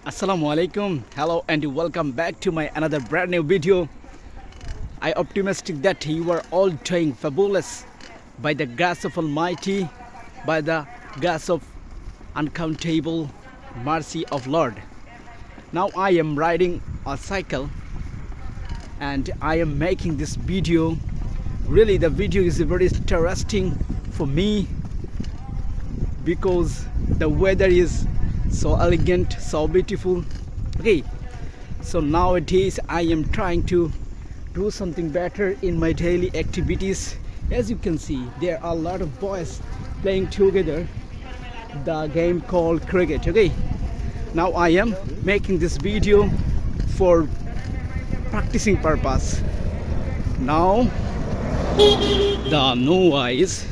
Assalamu alaikum. Hello and welcome back to my another brand new video. I optimistic that you are all doing fabulous by the grace of Almighty, by the grace of uncountable mercy of Lord. Now I am riding a cycle and I am making this video. Really the video is very interesting for me because the weather is so elegant, so beautiful. Okay, so nowadays I am trying to do something better in my daily activities. As you can see, there are a lot of boys playing together the game called cricket. Okay, now I am making this video for practicing purpose. Now the Noah is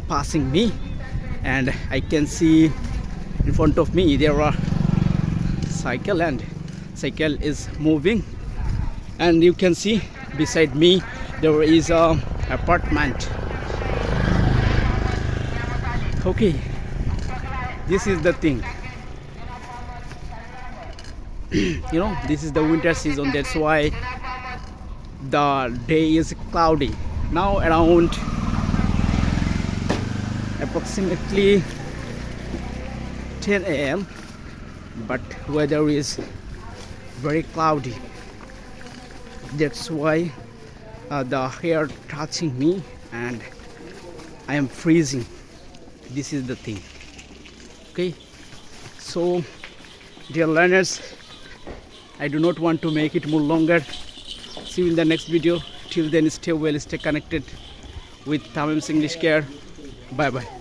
passing me and I can see in front of me there are cycle and cycle is moving, and you can see beside me there is a apartment. Okay, this is the thing. This is the winter season, that's why the day is cloudy. Now around approximately 10 a.m. but weather is very cloudy, that's why the hair touching me and I am freezing. This is the thing. Okay, so dear learners, I do not want to make it more longer. See you in the next video. Till then, stay well, stay connected with Tamim's English Care. Bye bye.